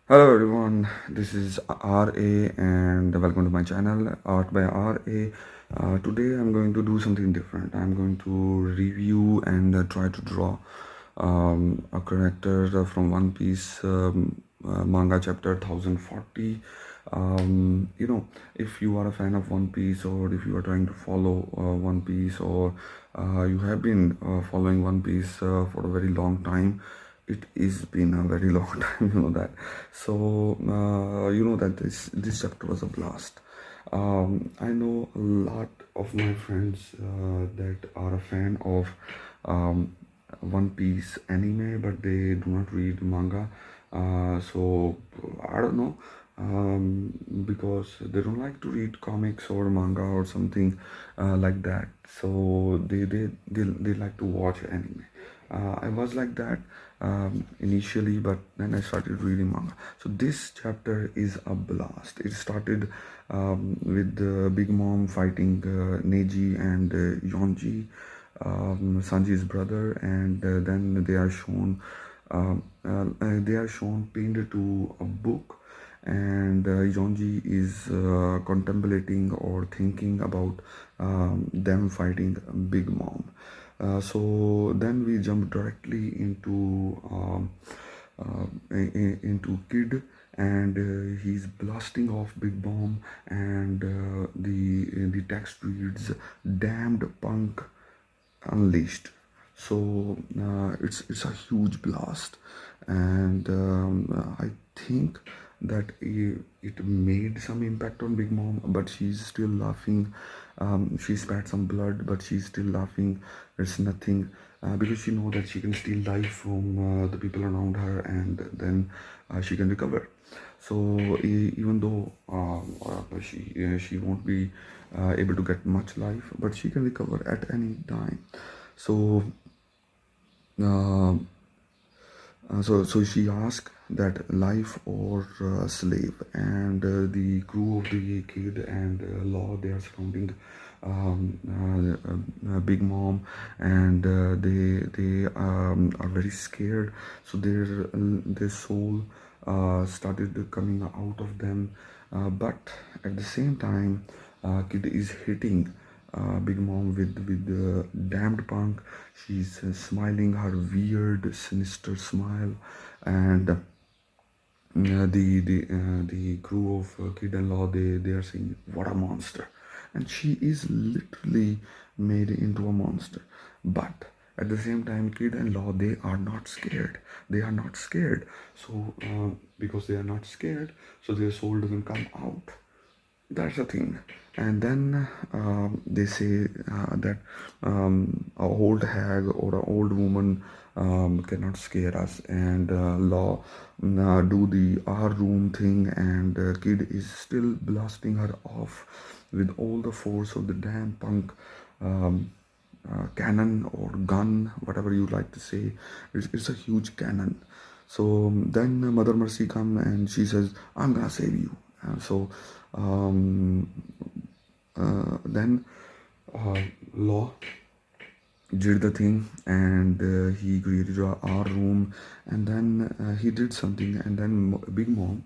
Hello everyone, this is RA and welcome to my channel Art by RA. Today I'm going to do something different. I'm going to review and try to draw a character from One Piece manga chapter 1040. If you are a fan of One Piece, or if you are trying to follow One Piece, or you have been following One Piece for a very long time, it is been a very long time, that. So that this chapter was a blast. I know a lot of my friends that are a fan of One Piece anime, but they do not read manga. So I don't know, because they don't like to read comics or manga or something like that. So they like to watch anime. I was like that initially, but then I started reading manga. So this chapter is a blast. It started with Big Mom fighting Neji and Yonji, Sanji's brother, and then they are shown pinned to a book, and Yonji is contemplating or thinking about them fighting Big Mom. So then we jump directly into Kid, and he's blasting off Big Bomb, and the text reads, "Damned punk unleashed." So it's a huge blast, and I think that it made some impact on Big Mom, but she's still laughing. She spat some blood, but she's still laughing. It's nothing, because she knows that she can steal life from the people around her, and then she can recover. So even though she won't be able to get much life, but she can recover at any time. So uh, so she asked that life or slave, and the crew of the Kid and Law, they are surrounding Big Mom, and they are very scared. So their soul started coming out of them, but at the same time, Kid is hitting Big Mom with the damned punk. She's smiling her weird, sinister smile, and the crew of Kid and Law, they are saying, "What a monster!" And she is literally made into a monster. But at the same time, Kid and Law, they are not scared. They are not scared. So because they are not scared, so their soul doesn't come out. That's the thing. And then they say that a old hag or an old woman cannot scare us, and Law do the our room thing, and Kid is still blasting her off with all the force of the damn punk cannon or gun, whatever you like to say. It's a huge cannon. So then Mother Mercy come and she says, "I'm gonna save you." So um, then Law did the thing, and he created our room, and then he did something, and then Big Mom,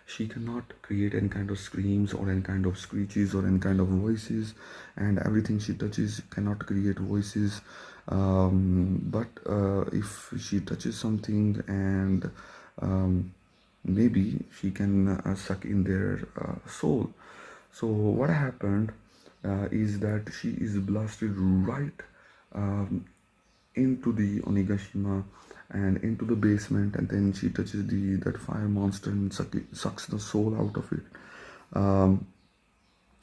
she cannot create any kind of screams or any kind of screeches or any kind of voices, and everything she touches cannot create voices, but if she touches something, and maybe she can suck in their soul. So what happened is that she is blasted right um, into the Onigashima and into the basement, and then she touches the that fire monster and sucks the soul out of it. Um,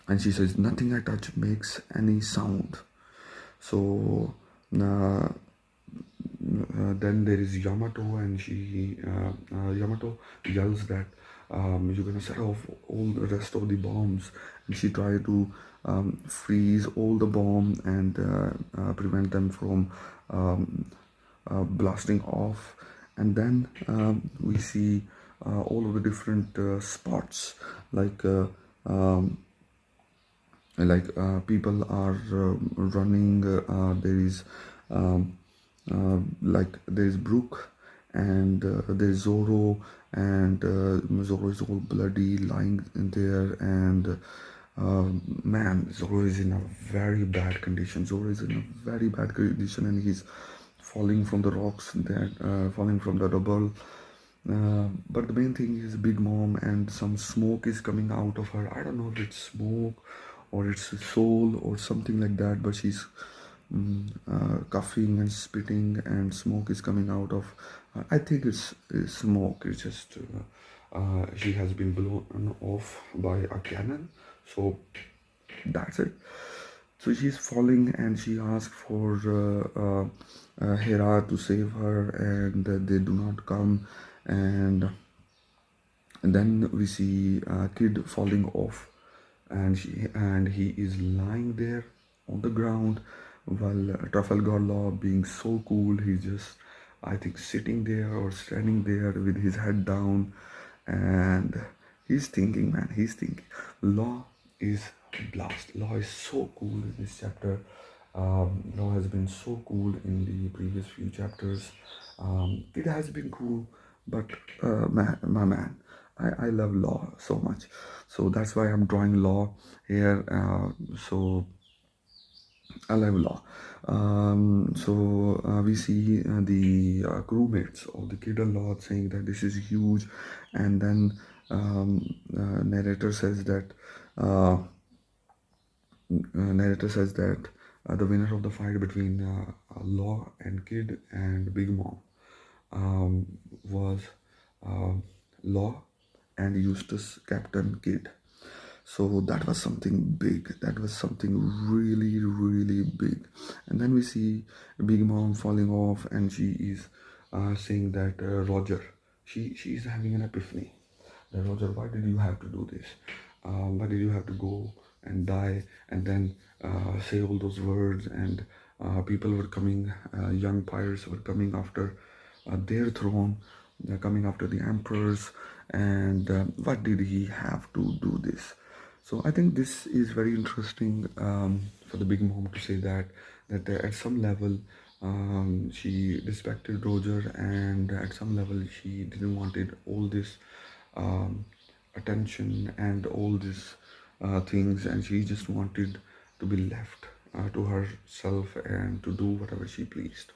and she says, "Nothing I touch makes any sound." So uh, then there is Yamato, and Yamato yells that you're gonna set off all the rest of the bombs, and she tried to freeze all the bomb and prevent them from blasting off. And then we see all of the different spots, um, people are running. There is um, there is Brooke, and there's Zoro, and Zoro is all bloody lying in there, and man, Zoro is in a very bad condition. Zoro is in a very bad condition, and he's falling from the rocks, that falling from the rubble. But the main thing is Big Mom, and some smoke is coming out of her. I don't know if it's smoke or it's a soul or something like that, but she's coughing and spitting, and smoke is coming out of. I think it's smoke. It's just she has been blown off by a cannon. So that's it. So she's falling, and she asks for Hera to save her, and they do not come. And then we see a kid falling off, and he is lying there on the ground, while Trafalgarlaw, being so cool, he's just, I think, sitting there or standing there with his head down, and he's thinking, man, he's thinking. Law is blast. Law is so cool in this chapter. Law has been so cool in the previous few chapters. It has been cool, but my man, I love Law so much. So that's why I'm drawing Law here. So I love Law. We see the crewmates of the Kid and Law saying that this is huge, and then narrator says that. The winner of the fight between Law and Kid and Big Mom was Law and Eustace Captain Kid. So that was something big. That was something really, really big. And then we see Big Mom falling off, and she is saying that Roger, she's having an epiphany. That Roger, why did you have to do this? Why did you have to go and die and then say all those words? And people were coming, young pirates were coming after their throne, coming after the emperors, and what did he have to do this? So I think this is very interesting for the Big Mom to say that at some level she respected Roger, and at some level she didn't wanted all this attention and all these things, and she just wanted to be left to herself and to do whatever she pleased.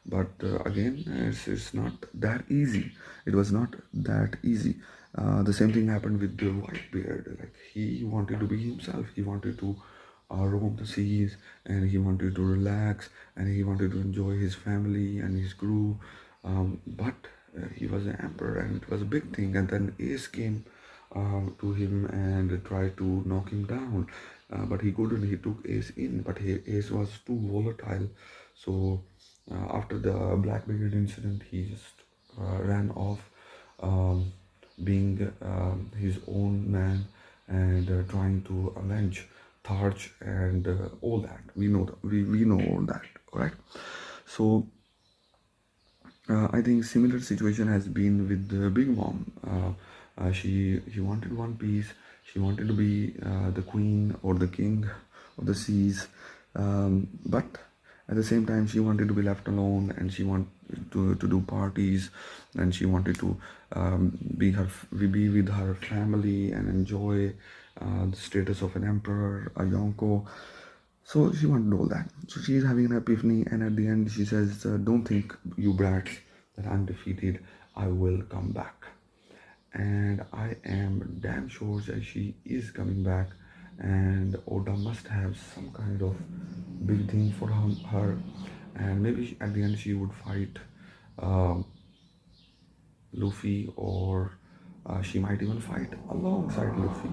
But again, it's not that easy. It was not that easy. The same thing happened with the Whitebeard. Like, he wanted to be himself. He wanted to roam the seas, and he wanted to relax, and he wanted to enjoy his family and his crew. But he was an emperor, and it was a big thing. And then Ace came to him and tried to knock him down, but he couldn't. He took Ace in, but Ace was too volatile. So after the Blackbeard incident, he just ran off, being his own man, and trying to avenge Tharch and all that. We know that. We know all that, right? So I think similar situation has been with the Big Mom. She wanted One Piece. She wanted to be the queen or the king of the seas, but at the same time she wanted to be left alone, and she wanted to do parties, and she wanted to be with her family and enjoy the status of an emperor, a Yonko. So she wanted all that. So she's having an epiphany, and at the end she says, don't think, you brats, that I'm defeated. I will come back. And I am damn sure that she is coming back, and Oda must have some kind of big thing for her, and maybe at the end she would fight Luffy, or she might even fight alongside Luffy.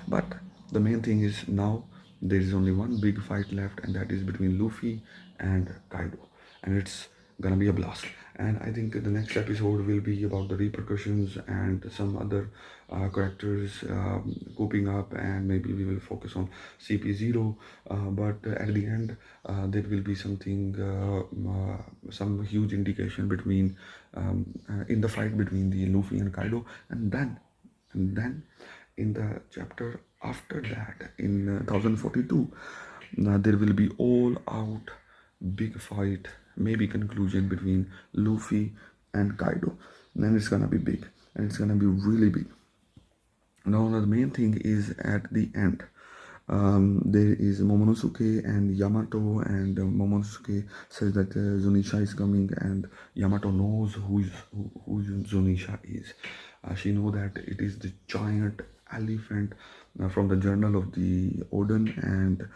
But the main thing is, now there is only one big fight left, and that is between Luffy and Kaido, and it's gonna be a blast. And I think the next episode will be about the repercussions and some other characters coping up, and maybe we will focus on CP0. But at the end, there will be something, some huge indication between in the fight between the Luffy and Kaido, and then in the chapter after that, in 1042, there will be all out big fight maybe conclusion between Luffy and Kaido. Then it's gonna be big, and it's gonna be really big. Now the main thing is at the end. There is Momonosuke and Yamato, and Momonosuke says that Zunisha is coming, and Yamato knows who Zunisha is. She knows that it is the giant elephant from the journal of the Odin, and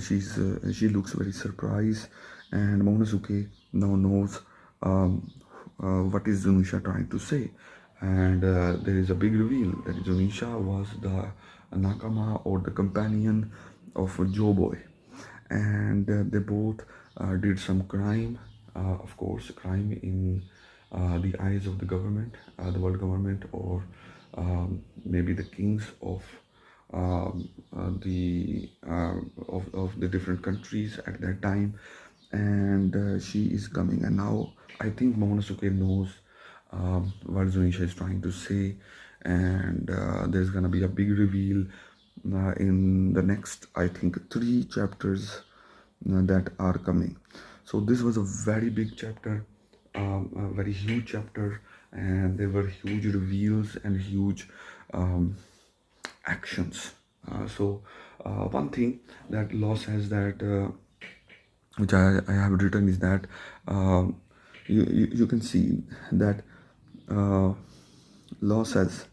she looks very surprised, and Momonosuke now knows what is Zunisha trying to say. And there is a big reveal that Zunisha was the nakama or the companion of Joe Boy, and they both did some crime, of course, crime in the eyes of the government, the world government, or maybe the kings of of the different countries at that time. And she is coming, and now I think Momonosuke knows what Zunisha is trying to say, and there's gonna be a big reveal in the next, I think, 3 chapters that are coming. So this was a very big chapter, a very huge chapter, and there were huge reveals and huge actions. One thing that Law says that, which I have written, is that you can see that Law says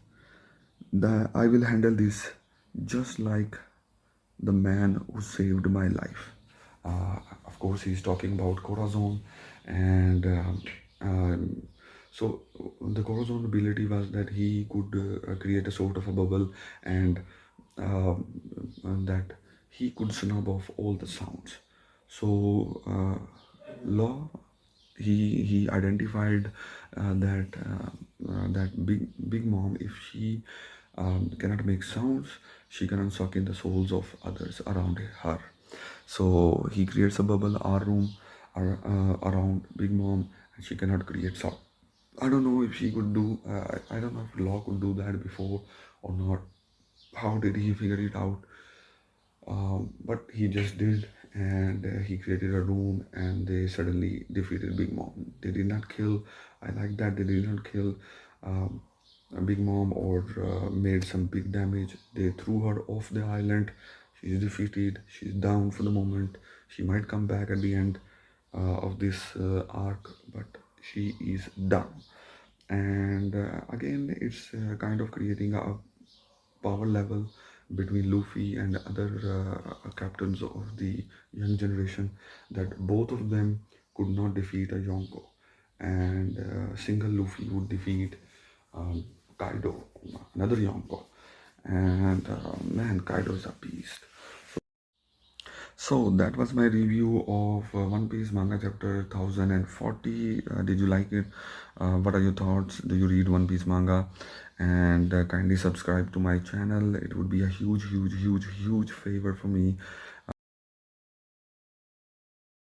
that I will handle this just like the man who saved my life. Of course, he's talking about Corazon, and so the Corazon ability was that he could create a sort of a bubble, and that he could snub off all the sounds. So Law, he identified that big mom, if she cannot make sounds, she cannot suck in the souls of others around her. So he creates a bubble, our room, around big mom, and she cannot create sound. I don't know if she could do, I don't know if Law could do that before or not. How did he figure it out? But he just did, and he created a room, and they suddenly defeated Big Mom. They did not kill, I like that, they did not kill Big Mom or made some big damage. They threw her off the island. She's defeated, she's down for the moment. She might come back at the end of this arc, but she is done. And again, it's kind of creating a power level between Luffy and other captains of the young generation, that both of them could not defeat a Yonko, and single Luffy would defeat Kaido, another Yonko. And man, Kaido is a beast. So that was my review of One Piece manga chapter 1040. Did you like it? What are your thoughts? Do you read One Piece manga? And kindly subscribe to my channel. It would be a huge favor for me.